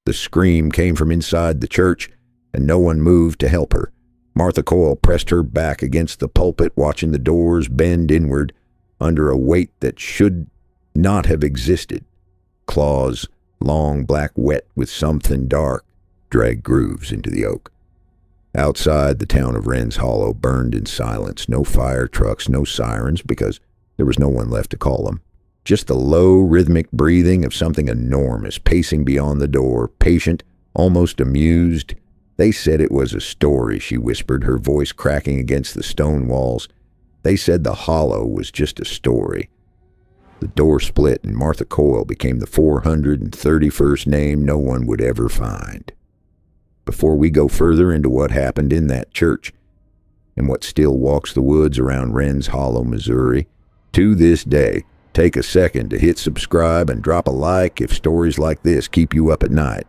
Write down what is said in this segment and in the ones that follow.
The scream came from inside the church, and no one moved to help her. Martha Coyle pressed her back against the pulpit, watching the doors bend inward under a weight that should not have existed. Claws, long black, wet with something dark, dragged grooves into the oak. Outside, the town of Wren's Hollow burned in silence. No fire trucks, no sirens, because there was no one left to call them. Just the low, rhythmic breathing of something enormous pacing beyond the door, patient, almost amused. They said it was a story, she whispered, her voice cracking against the stone walls. They said the hollow was just a story. The door split, and Martha Coyle became the 431st name no one would ever find. Before we go further into what happened in that church, and what still walks the woods around Wren's Hollow, Missouri, to this day, take a second to hit subscribe and drop a like if stories like this keep you up at night.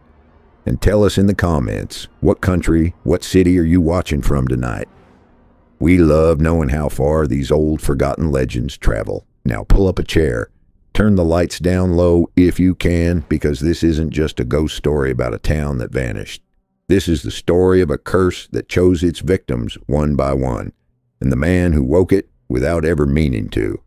And tell us in the comments, what country, what city are you watching from tonight? We love knowing how far these old forgotten legends travel. Now pull up a chair, turn the lights down low if you can, because this isn't just a ghost story about a town that vanished. This is the story of a curse that chose its victims one by one, and the man who woke it without ever meaning to.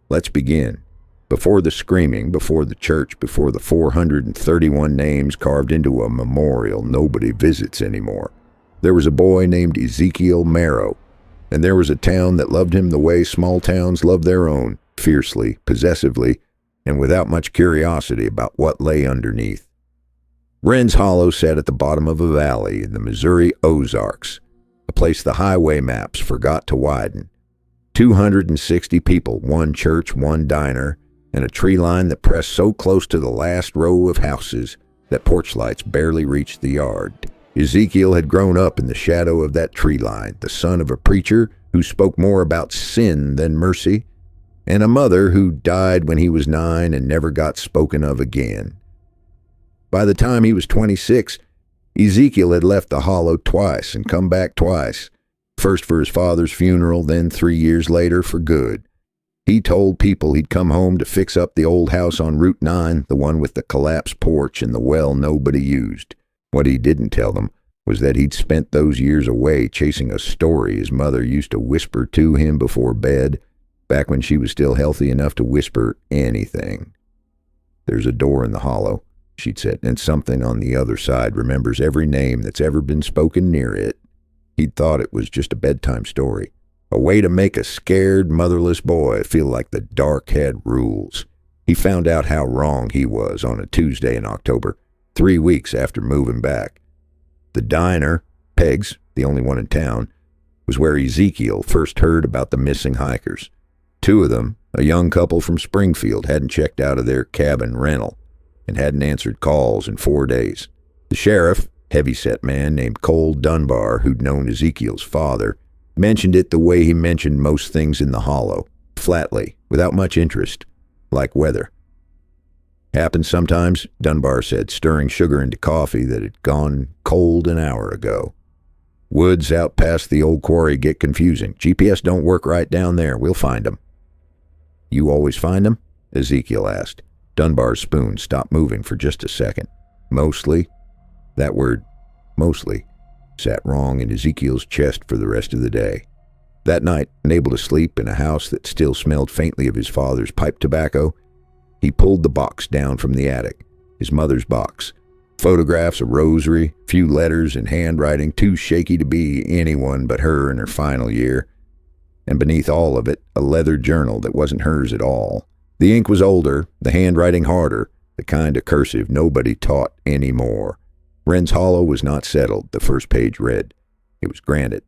Let's begin. Before the screaming, before the church, before the 431 names carved into a memorial nobody visits anymore, there was a boy named Ezekiel Marrow, and there was a town that loved him the way small towns love their own, fiercely, possessively, and without much curiosity about what lay underneath. Wren's Hollow sat at the bottom of a valley in the Missouri Ozarks, a place the highway maps forgot to widen. 260 people, one church, one diner, and a tree line that pressed so close to the last row of houses that porch lights barely reached the yard. Ezekiel had grown up in the shadow of that tree line, the son of a preacher who spoke more about sin than mercy, and a mother who died when he was 9 and never got spoken of again. By the time he was 26, Ezekiel had left the hollow twice and come back twice, first for his father's funeral, then 3 years later for good. He told people he'd come home to fix up the old house on Route 9, the one with the collapsed porch and the well nobody used. What he didn't tell them was that he'd spent those years away chasing a story his mother used to whisper to him before bed, back when she was still healthy enough to whisper anything. "There's a door in the hollow," she'd said, "and something on the other side remembers every name that's ever been spoken near it." He'd thought it was just a bedtime story, a way to make a scared, motherless boy feel like the dark had rules. He found out how wrong he was on a Tuesday in October, 3 weeks after moving back. The diner, Peg's, the only one in town, was where Ezekiel first heard about the missing hikers. 2 of them, a young couple from Springfield, hadn't checked out of their cabin rental and hadn't answered calls in 4 days. The sheriff, heavy-set man named Cole Dunbar, who'd known Ezekiel's father, mentioned it the way he mentioned most things in the hollow, flatly, without much interest, like weather. "Happens sometimes," Dunbar said, stirring sugar into coffee that had gone cold an hour ago. "Woods out past the old quarry get confusing. GPS don't work right down there. We'll find 'em." "You always find 'em?" Ezekiel asked. Dunbar's spoon stopped moving for just a second. "Mostly." That word, "mostly," sat wrong in Ezekiel's chest for the rest of the day. That night, unable to sleep in a house that still smelled faintly of his father's pipe tobacco, he pulled the box down from the attic, his mother's box. Photographs, a rosary, few letters and handwriting too shaky to be anyone but her in her final year. And beneath all of it, a leather journal that wasn't hers at all. The ink was older, the handwriting harder, the kind of cursive nobody taught anymore. Wren's Hollow was not settled, the first page read. It was granted.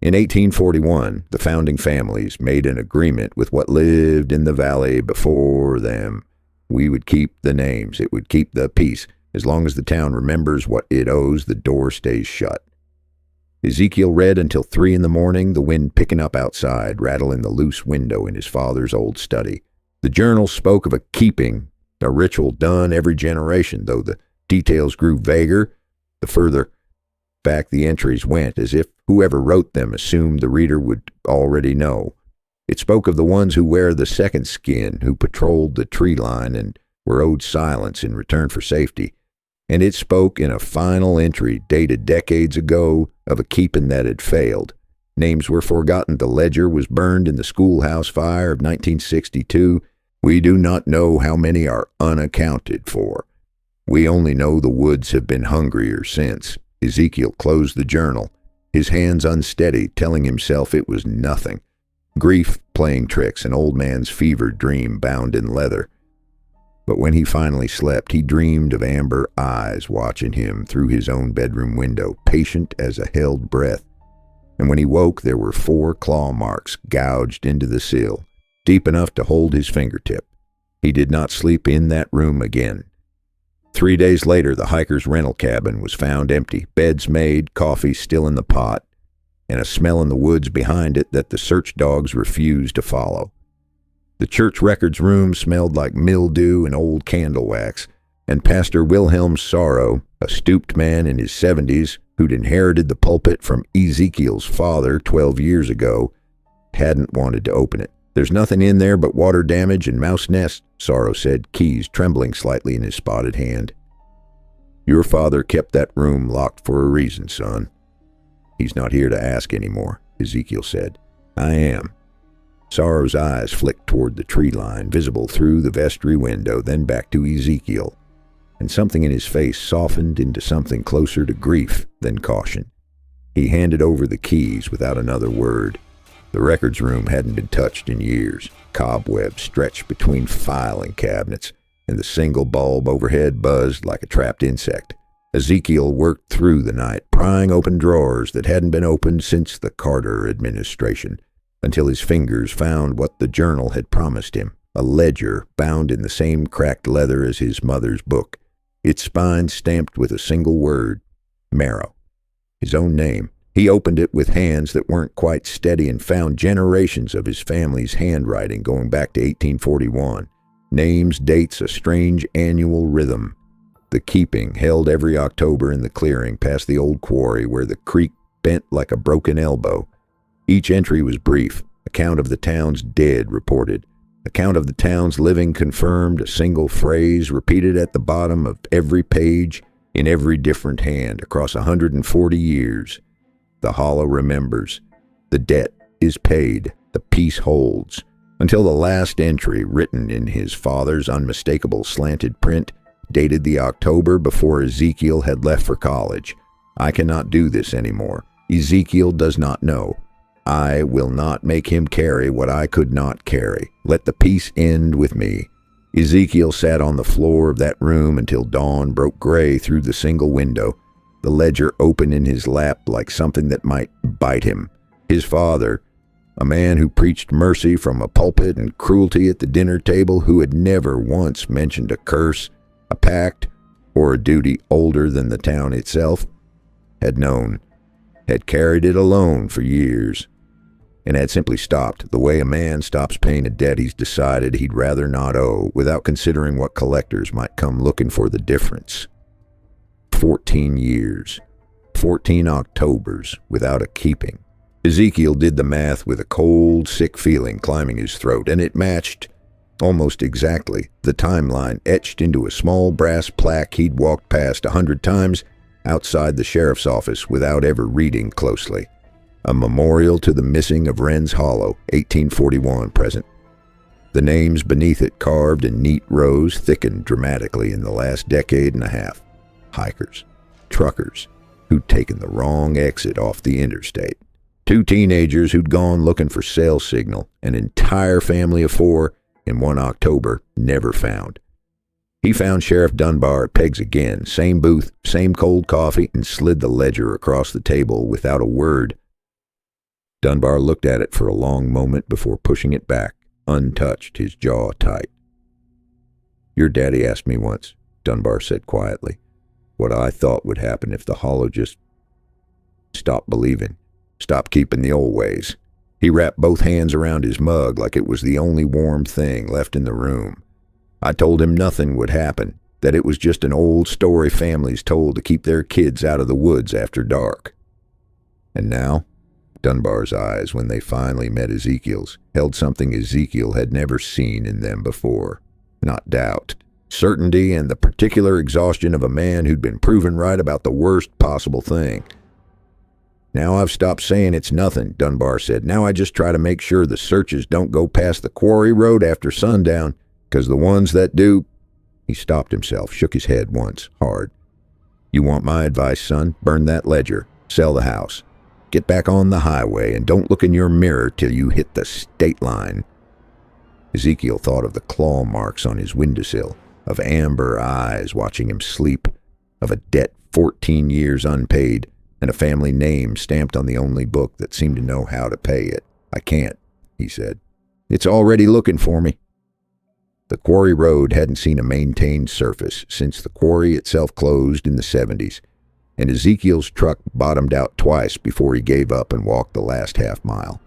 In 1841, the founding families made an agreement with what lived in the valley before them. We would keep the names. It would keep the peace. As long as the town remembers what it owes, the door stays shut. Ezekiel read until 3 in the morning, the wind picking up outside, rattling the loose window in his father's old study. The journal spoke of a keeping, a ritual done every generation, though the details grew vaguer the further back the entries went, as if whoever wrote them assumed the reader would already know. It spoke of the ones who wear the second skin, who patrolled the tree line and were owed silence in return for safety. and it spoke in a final entry dated decades ago of a keeping that had failed. Names were forgotten. The ledger was burned in the schoolhouse fire of 1962. We do not know how many are unaccounted for. We only know the woods have been hungrier since. Ezekiel closed the journal, his hands unsteady, telling himself it was nothing. Grief playing tricks, an old man's fevered dream bound in leather. But when he finally slept, he dreamed of amber eyes watching him through his own bedroom window, patient as a held breath. And when he woke, there were 4 claw marks gouged into the sill, deep enough to hold his fingertip. He did not sleep in that room again. 3 days later, the hiker's rental cabin was found empty, beds made, coffee still in the pot, and a smell in the woods behind it that the search dogs refused to follow. The church records room smelled like mildew and old candle wax, and Pastor Wilhelm Sorrow, a stooped man in his 70s who'd inherited the pulpit from Ezekiel's father 12 years ago, hadn't wanted to open it. "There's nothing in there but water damage and mouse nests," Sorrow said, keys trembling slightly in his spotted hand. "Your father kept that room locked for a reason, son." "He's not here to ask anymore," Ezekiel said. "I am." Sorrow's eyes flicked toward the tree line, visible through the vestry window, then back to Ezekiel, and something in his face softened into something closer to grief than caution. He handed over the keys without another word. The records room hadn't been touched in years. Cobwebs stretched between filing cabinets, and the single bulb overhead buzzed like a trapped insect. Ezekiel worked through the night, prying open drawers that hadn't been opened since the Carter administration, until his fingers found what the journal had promised him, a ledger bound in the same cracked leather as his mother's book, its spine stamped with a single word, Marrow. His own name. He opened it with hands that weren't quite steady and found generations of his family's handwriting going back to 1841. Names, dates, a strange annual rhythm. The keeping held every October in the clearing past the old quarry where the creek bent like a broken elbow. Each entry was brief. Account of the town's dead reported. Account of the town's living confirmed, a single phrase repeated at the bottom of every page in every different hand across 140 years. The hollow remembers. The debt is paid. The peace holds. Until the last entry, written in his father's unmistakable slanted print, dated the October before Ezekiel had left for college. "I cannot do this anymore. Ezekiel does not know. I will not make him carry what I could not carry. Let the peace end with me." Ezekiel sat on the floor of that room until dawn broke gray through the single window, the ledger open in his lap like something that might bite him. His father, a man who preached mercy from a pulpit and cruelty at the dinner table, who had never once mentioned a curse, a pact, or a duty older than the town itself, had known, had carried it alone for years, and had simply stopped, the way a man stops paying a debt he's decided he'd rather not owe, without considering what collectors might come looking for the difference. 14 years, 14 Octobers without a keeping. Ezekiel did the math with a cold, sick feeling climbing his throat, and it matched, almost exactly, the timeline etched into a small brass plaque he'd walked past 100 times outside the sheriff's office without ever reading closely. A memorial to the missing of Wren's Hollow, 1841 present. The names beneath it, carved in neat rows, thickened dramatically in the last decade and a half. Hikers, truckers, who'd taken the wrong exit off the interstate. 2 teenagers who'd gone looking for cell signal, an entire family of 4 in one October, never found. He found Sheriff Dunbar at Peg's again, same booth, same cold coffee, and slid the ledger across the table without a word. Dunbar looked at it for a long moment before pushing it back, untouched, his jaw tight. "Your daddy asked me once," Dunbar said quietly, "what I thought would happen if the Hollow just stopped believing, stopped keeping the old ways." He wrapped both hands around his mug like it was the only warm thing left in the room. "I told him nothing would happen, that it was just an old story families told to keep their kids out of the woods after dark." And now, Dunbar's eyes, when they finally met Ezekiel's, held something Ezekiel had never seen in them before. Not doubt, certainty and the particular exhaustion of a man who'd been proven right about the worst possible thing. "Now I've stopped saying it's nothing," Dunbar said. "Now I just try to make sure the searches don't go past the quarry road after sundown, because the ones that do—" He stopped himself, shook his head once, hard. "You want my advice, son? Burn that ledger. Sell the house. Get back on the highway, and don't look in your mirror till you hit the state line." Ezekiel thought of the claw marks on his windowsill, of amber eyes watching him sleep, of a debt 14 years unpaid, and a family name stamped on the only book that seemed to know how to pay it. "I can't," he said. "It's already looking for me." The quarry road hadn't seen a maintained surface since the quarry itself closed in the 70s, and Ezekiel's truck bottomed out twice before he gave up and walked the last half mile.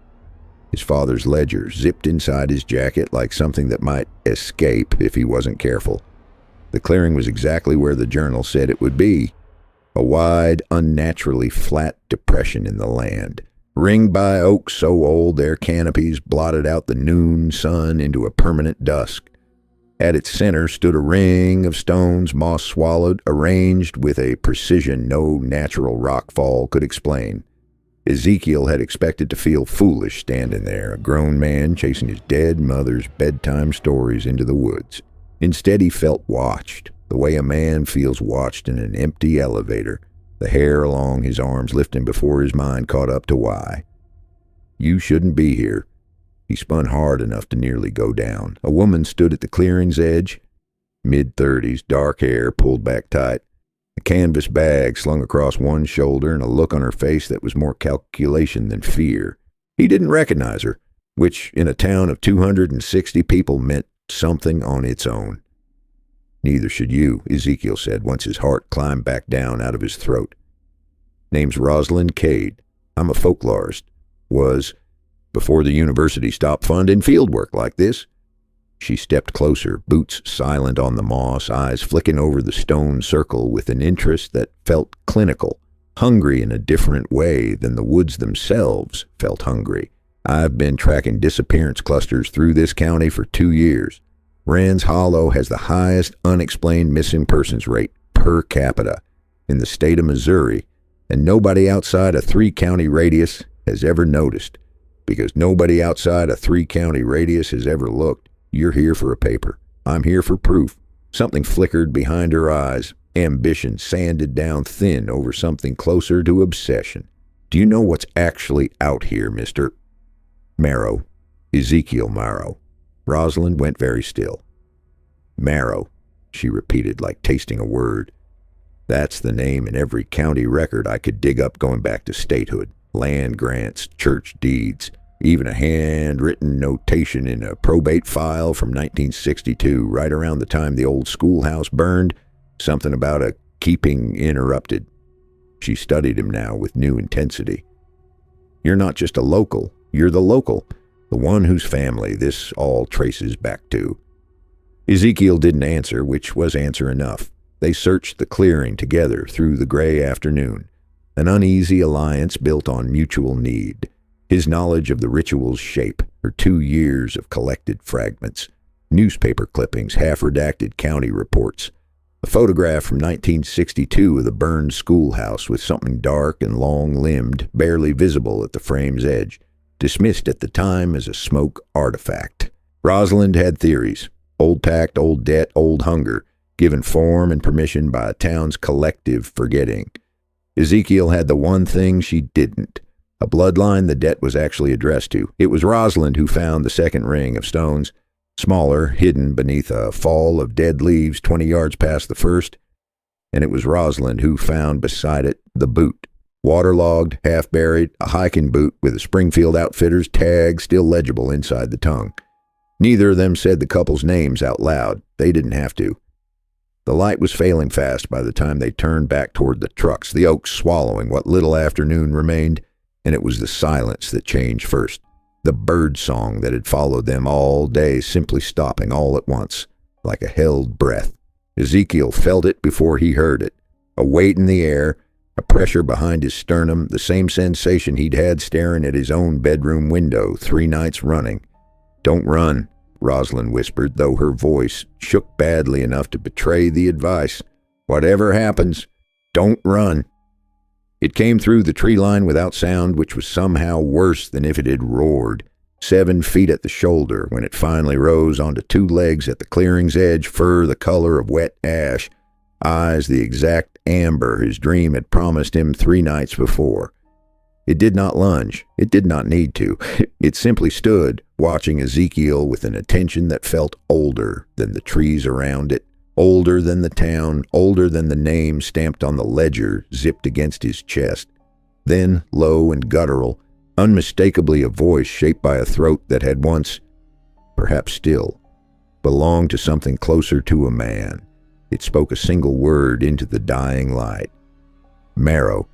His father's ledger zipped inside his jacket like something that might escape if he wasn't careful. The clearing was exactly where the journal said it would be, a wide, unnaturally flat depression in the land, ringed by oaks so old their canopies blotted out the noon sun into a permanent dusk. At its center stood a ring of stones, moss-swallowed, arranged with a precision no natural rockfall could explain. Ezekiel had expected to feel foolish standing there, a grown man chasing his dead mother's bedtime stories into the woods. Instead, he felt watched, the way a man feels watched in an empty elevator, the hair along his arms lifting before his mind caught up to why. "You shouldn't be here." He spun hard enough to nearly go down. A woman stood at the clearing's edge, mid-30s, dark hair pulled back tight, a canvas bag slung across one shoulder, and a look on her face that was more calculation than fear. He didn't recognize her, which in a town of 260 people meant something on its own. "Neither should you," Ezekiel said once his heart climbed back down out of his throat. "Name's Rosalind Cade. I'm a folklorist. Was, before the university stopped funding field work like this." She stepped closer, boots silent on the moss, eyes flicking over the stone circle with an interest that felt clinical, hungry in a different way than the woods themselves felt hungry. "I've been tracking disappearance clusters through this county for 2 years. Rand's Hollow has the highest unexplained missing persons rate per capita in the state of Missouri, and nobody outside a 3-county radius has ever noticed. Because nobody outside a 3-county radius has ever looked. You're here for a paper. I'm here for proof." Something flickered behind her eyes. Ambition sanded down thin over something closer to obsession. "Do you know what's actually out here, Mr. Marrow? Ezekiel Marrow." Rosalind went very still. "Marrow," she repeated like tasting a word. "That's the name in every county record I could dig up going back to statehood. Land grants, church deeds, even a handwritten notation in a probate file from 1962, right around the time the old schoolhouse burned, something about a keeping interrupted." She studied him now with new intensity. "You're not just a local, you're the local, the one whose family this all traces back to." Ezekiel didn't answer, which was answer enough. They searched the clearing together through the gray afternoon, an uneasy alliance built on mutual need. His knowledge of the ritual's shape, her 2 years of collected fragments, newspaper clippings, half-redacted county reports, a photograph from 1962 of the burned schoolhouse with something dark and long-limbed, barely visible at the frame's edge, dismissed at the time as a smoke artifact. Rosalind had theories: old pact, old debt, old hunger, given form and permission by a town's collective forgetting. Ezekiel had the one thing she didn't: a bloodline the debt was actually addressed to. It was Rosalind who found the second ring of stones, smaller, hidden beneath a fall of dead leaves 20 yards past the first, and it was Rosalind who found beside it the boot, waterlogged, half-buried, a hiking boot with a Springfield Outfitters tag still legible inside the tongue. Neither of them said the couple's names out loud. They didn't have to. The light was failing fast by the time they turned back toward the trucks, the oaks swallowing what little afternoon remained, and it was the silence that changed first. The bird song that had followed them all day simply stopping all at once, like a held breath. Ezekiel felt it before he heard it. A weight in the air, a pressure behind his sternum, the same sensation he'd had staring at his own bedroom window 3 nights running. "Don't run," Rosalind whispered, though her voice shook badly enough to betray the advice. "Whatever happens, don't run." It came through the tree line without sound, which was somehow worse than if it had roared. 7 feet at the shoulder, when it finally rose onto 2 legs at the clearing's edge, fur the color of wet ash, eyes the exact amber his dream had promised him 3 nights before. It did not lunge. It did not need to. It simply stood, watching Ezekiel with an attention that felt older than the trees around it, older than the town, older than the name stamped on the ledger zipped against his chest. Then, low and guttural, unmistakably a voice shaped by a throat that had once, perhaps still, belonged to something closer to a man. It spoke a single word into the dying light. "Marrow."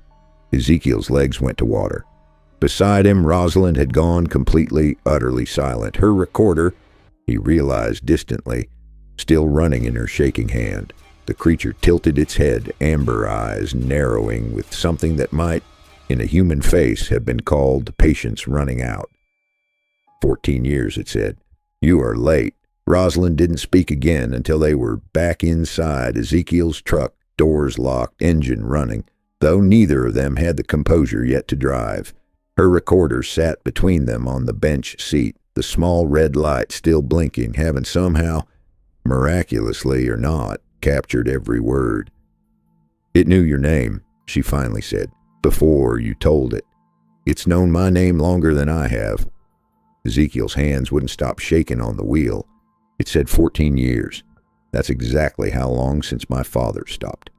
Ezekiel's legs went to water. Beside him, Rosalind had gone completely, utterly silent. Her recorder, he realized distantly, still running in her shaking hand. The creature tilted its head, amber eyes narrowing with something that might, in a human face, have been called patience running out. 14 years, it said. "You are late." Rosalind didn't speak again until they were back inside Ezekiel's truck, doors locked, engine running, though neither of them had the composure yet to drive. Her recorder sat between them on the bench seat, the small red light still blinking, having somehow, miraculously or not, captured every word. "It knew your name," she finally said, "before you told it. It's known my name longer than I have." Ezekiel's hands wouldn't stop shaking on the wheel. It said 14 years. That's exactly how long since my father stopped.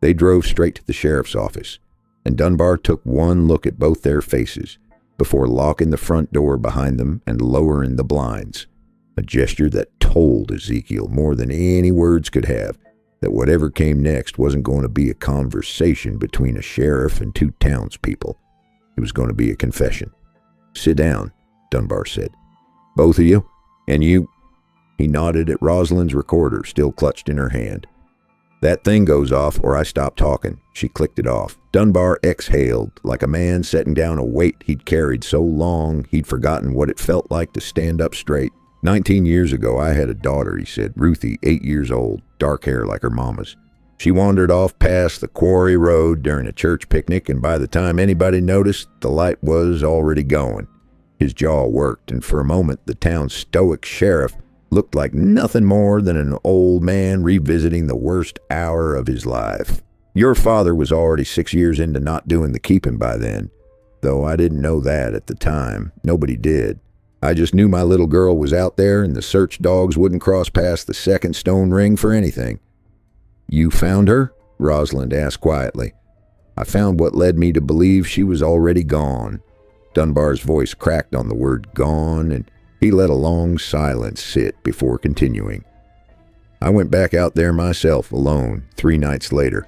They drove straight to the sheriff's office, and Dunbar took one look at both their faces before locking the front door behind them and lowering the blinds, a gesture that told Ezekiel more than any words could have that whatever came next wasn't going to be a conversation between a sheriff and 2 townspeople. It was going to be a confession. "Sit down," Dunbar said. "Both of you? And you?" He nodded at Rosalind's recorder, still clutched in her hand. "That thing goes off or I stop talking." She clicked it off. Dunbar exhaled like a man setting down a weight he'd carried so long he'd forgotten what it felt like to stand up straight. 19 years ago I had a daughter," he said. "Ruthie, 8 years old, dark hair like her mama's. She wandered off past the quarry road during a church picnic, and by the time anybody noticed, the light was already going." His jaw worked, and for a moment the town's stoic sheriff looked like nothing more than an old man revisiting the worst hour of his life. "Your father was already 6 years into not doing the keeping by then, though I didn't know that at the time. Nobody did. I just knew my little girl was out there and the search dogs wouldn't cross past the second stone ring for anything." "You found her?" Rosalind asked quietly. "I found what led me to believe she was already gone." Dunbar's voice cracked on the word "gone," and he let a long silence sit before continuing. "I went back out there myself, alone, 3 nights later.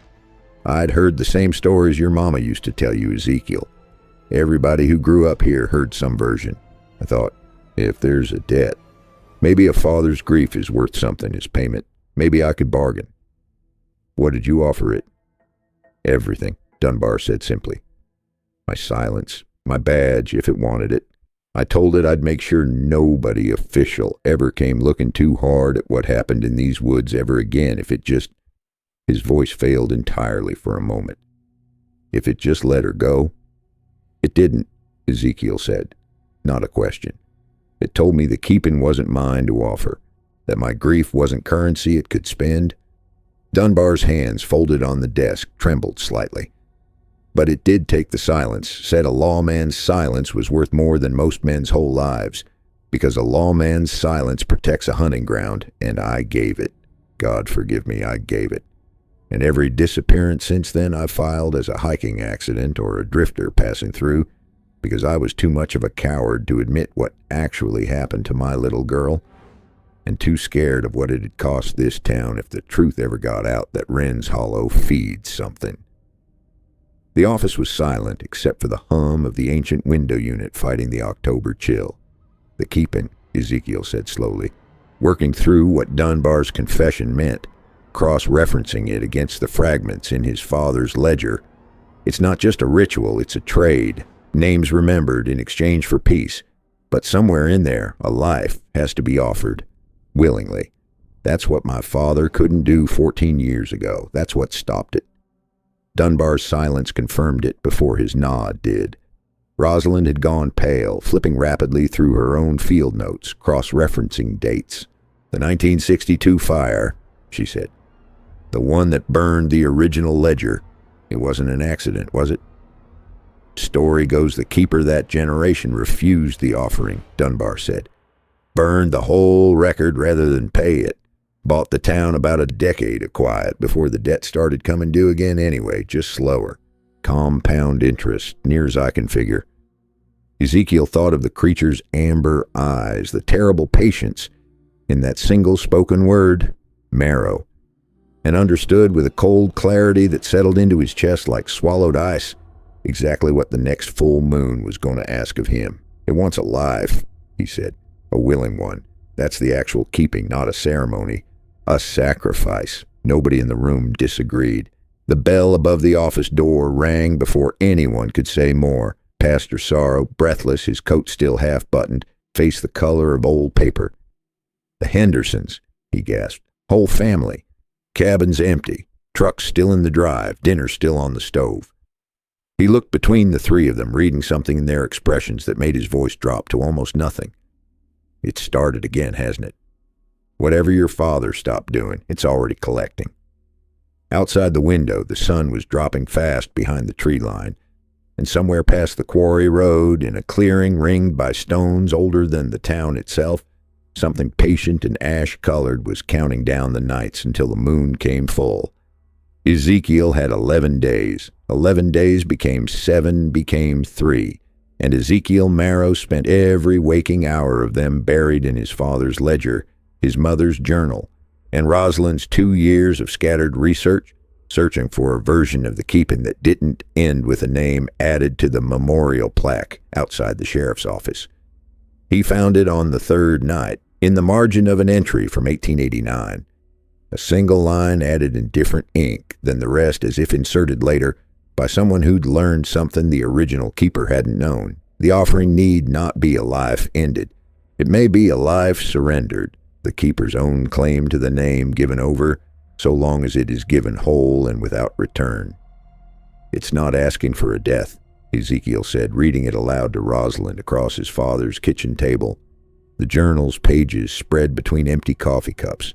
I'd heard the same stories your mama used to tell you, Ezekiel. Everybody who grew up here heard some version. I thought, if there's a debt, maybe a father's grief is worth something as payment. Maybe I could bargain." "What did you offer it?" "Everything," Dunbar said simply. "My silence, my badge, if it wanted it. I told it I'd make sure nobody official ever came looking too hard at what happened in these woods ever again if it just..." His voice failed entirely for a moment. "If it just let her go?" "It didn't," Ezekiel said. Not a question. "It told me the keeping wasn't mine to offer, that my grief wasn't currency it could spend." Dunbar's hands, folded on the desk, trembled slightly. "But it did take the silence, said a lawman's silence was worth more than most men's whole lives, because a lawman's silence protects a hunting ground, and I gave it. God forgive me, I gave it. And every disappearance since then I've filed as a hiking accident or a drifter passing through, because I was too much of a coward to admit what actually happened to my little girl, and too scared of what it'd cost this town if the truth ever got out that Wren's Hollow feeds something." The office was silent except for the hum of the ancient window unit fighting the October chill. "The keeping," Ezekiel said slowly, working through what Dunbar's confession meant, cross-referencing it against the fragments in his father's ledger. "It's not just a ritual, it's a trade. Names remembered in exchange for peace. But somewhere in there, a life has to be offered, willingly. That's what my father couldn't do 14 years ago. That's what stopped it. Dunbar's silence confirmed it before his nod did. Rosalind had gone pale, flipping rapidly through her own field notes, cross-referencing dates. "The 1962 fire," she said. "The one that burned the original ledger. It wasn't an accident, was it?" "Story goes the keeper that generation refused the offering," Dunbar said. "Burned the whole record rather than pay it. Bought the town about a decade of quiet before the debt started coming due again anyway, just slower. Compound interest, near as I can figure." Ezekiel thought of the creature's amber eyes, the terrible patience in that single spoken word, marrow, and understood with a cold clarity that settled into his chest like swallowed ice exactly what the next full moon was going to ask of him. "It wants a life," he said, "a willing one. That's the actual keeping, not a ceremony. A sacrifice." Nobody in the room disagreed. The bell above the office door rang before anyone could say more. Pastor Sorrow, breathless, his coat still half-buttoned, face the color of old paper. "The Hendersons," he gasped. "Whole family. Cabin's empty. Truck's still in the drive. Dinner still on the stove." He looked between the three of them, reading something in their expressions that made his voice drop to almost nothing. "It's started again, hasn't it? Whatever your father stopped doing, it's already collecting." Outside the window, the sun was dropping fast behind the tree line, and somewhere past the quarry road, in a clearing ringed by stones older than the town itself, something patient and ash-colored was counting down the nights until the moon came full. Ezekiel had 11 days. 11 days became 7, became 3, and Ezekiel Marrow spent every waking hour of them buried in his father's ledger, his mother's journal, and Rosalind's 2 years of scattered research, searching for a version of the keeping that didn't end with a name added to the memorial plaque outside the sheriff's office. He found it on the third night, in the margin of an entry from 1889. A single line added in different ink than the rest, as if inserted later by someone who'd learned something the original keeper hadn't known. The offering need not be a life ended. It may be a life surrendered, the keeper's own claim to the name given over, so long as it is given whole and without return. "It's not asking for a death," Ezekiel said, reading it aloud to Rosalind across his father's kitchen table. The journal's pages spread between empty coffee cups.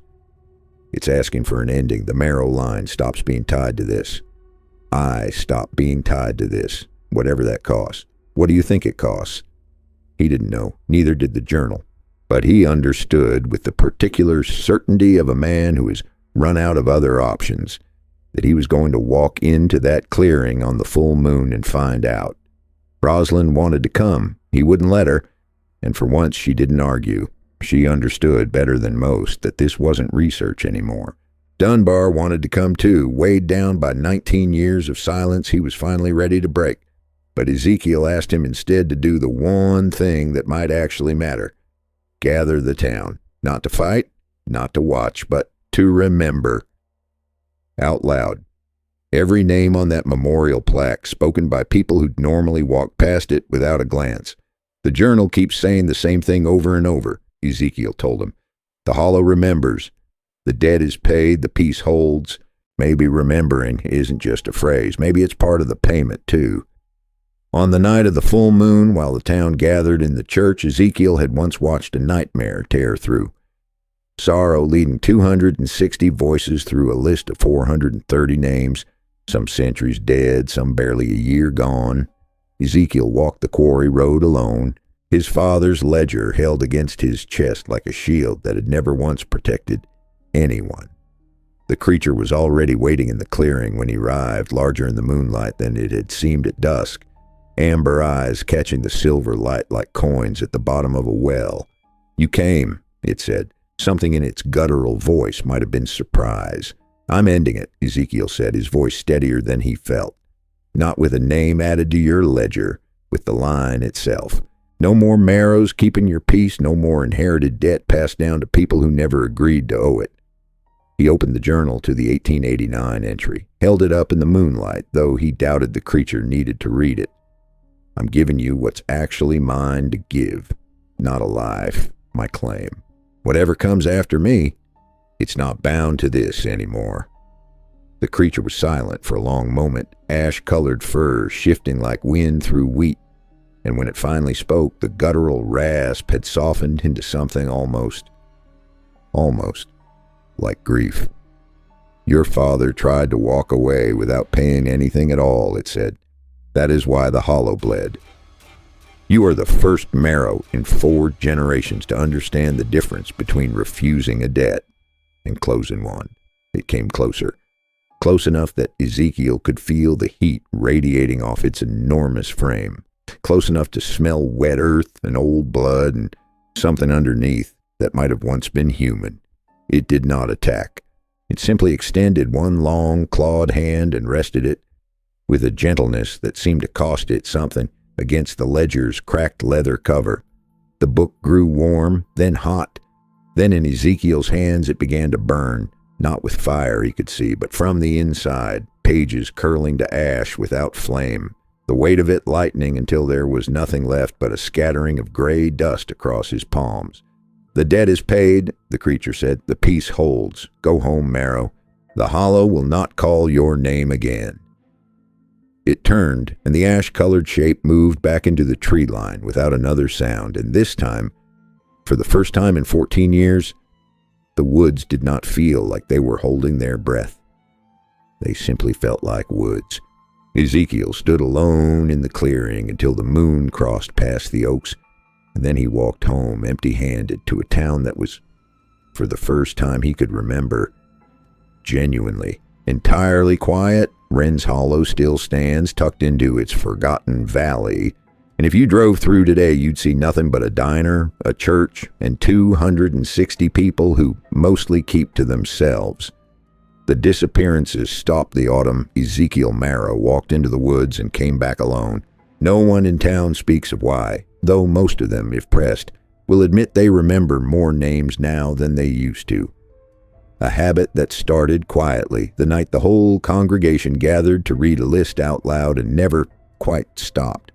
"It's asking for an ending. The Marrow line stops being tied to this. I stop being tied to this, whatever that costs. What do you think it costs?" He didn't know. Neither did the journal. But he understood with the particular certainty of a man who has run out of other options, that he was going to walk into that clearing on the full moon and find out. Rosalind wanted to come. He wouldn't let her, and for once she didn't argue. She understood better than most that this wasn't research anymore. Dunbar wanted to come too. Weighed down by 19 years of silence, he was finally ready to break. But Ezekiel asked him instead to do the one thing that might actually matter. Gather the town. Not to fight, not to watch, but to remember. Out loud. Every name on that memorial plaque, spoken by people who'd normally walk past it without a glance. "The journal keeps saying the same thing over and over," Ezekiel told him. "The hollow remembers. The debt is paid, the peace holds. Maybe remembering isn't just a phrase. Maybe it's part of the payment, too." On the night of the full moon, while the town gathered in the church, Ezekiel had once watched a nightmare tear through. Sorrow leading 260 voices through a list of 430 names, some centuries dead, some barely a year gone. Ezekiel walked the quarry road alone, his father's ledger held against his chest like a shield that had never once protected anyone. The creature was already waiting in the clearing when he arrived, larger in the moonlight than it had seemed at dusk, amber eyes catching the silver light like coins at the bottom of a well. "You came," it said. Something in its guttural voice might have been surprise. "I'm ending it," Ezekiel said, his voice steadier than he felt. "Not with a name added to your ledger, with the line itself. No more Marrows keeping your peace, no more inherited debt passed down to people who never agreed to owe it." He opened the journal to the 1889 entry, held it up in the moonlight, though he doubted the creature needed to read it. "I'm giving you what's actually mine to give. not a life, my claim. Whatever comes after me, it's not bound to this anymore." The creature was silent for a long moment, ash-colored fur shifting like wind through wheat, and when it finally spoke, the guttural rasp had softened into something almost like grief. "Your father tried to walk away without paying anything at all," it said. "That is why the hollow bled. You are the first marrow in 4 generations to understand the difference between refusing a debt and closing one." It came closer. Close enough that Ezekiel could feel the heat radiating off its enormous frame. Close enough to smell wet earth and old blood and something underneath that might have once been human. It did not attack. It simply extended one long, clawed hand and rested it, with a gentleness that seemed to cost it something, against the ledger's cracked leather cover. The book grew warm, then hot. Then in Ezekiel's hands it began to burn, not with fire he could see, but from the inside, pages curling to ash without flame, the weight of it lightening until there was nothing left but a scattering of gray dust across his palms. "The debt is paid," the creature said. "The peace holds. Go home, Marrow. The hollow will not call your name again." It turned, and the ash-colored shape moved back into the tree line without another sound, and this time, for the first time in 14 years, the woods did not feel like they were holding their breath. They simply felt like woods. Ezekiel stood alone in the clearing until the moon crossed past the oaks, and then he walked home empty-handed to a town that was, for the first time he could remember, genuinely, entirely quiet. Wren's Hollow still stands tucked into its forgotten valley, and if you drove through today, you'd see nothing but a diner, a church, and 260 people who mostly keep to themselves. The disappearances stopped the autumn Ezekiel Marrow walked into the woods and came back alone. No one in town speaks of why, though most of them, if pressed, will admit they remember more names now than they used to. A habit that started quietly the night the whole congregation gathered to read a list out loud and never quite stopped.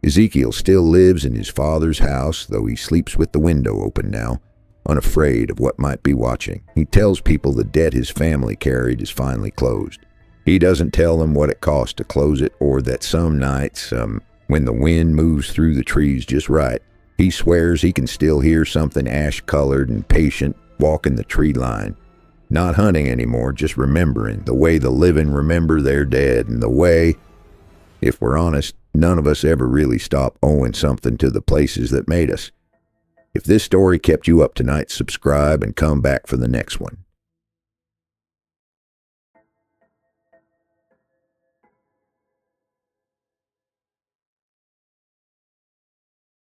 Ezekiel still lives in his father's house, though he sleeps with the window open now, unafraid of what might be watching. He tells people the debt his family carried is finally closed. He doesn't tell them what it cost to close it, or that some nights, when the wind moves through the trees just right, he swears he can still hear something ash-colored and patient walking the tree line. Not hunting anymore, just remembering, the way the living remember their dead, and the way, if we're honest, none of us ever really stop owing something to the places that made us. If this story kept you up tonight, subscribe and come back for the next one.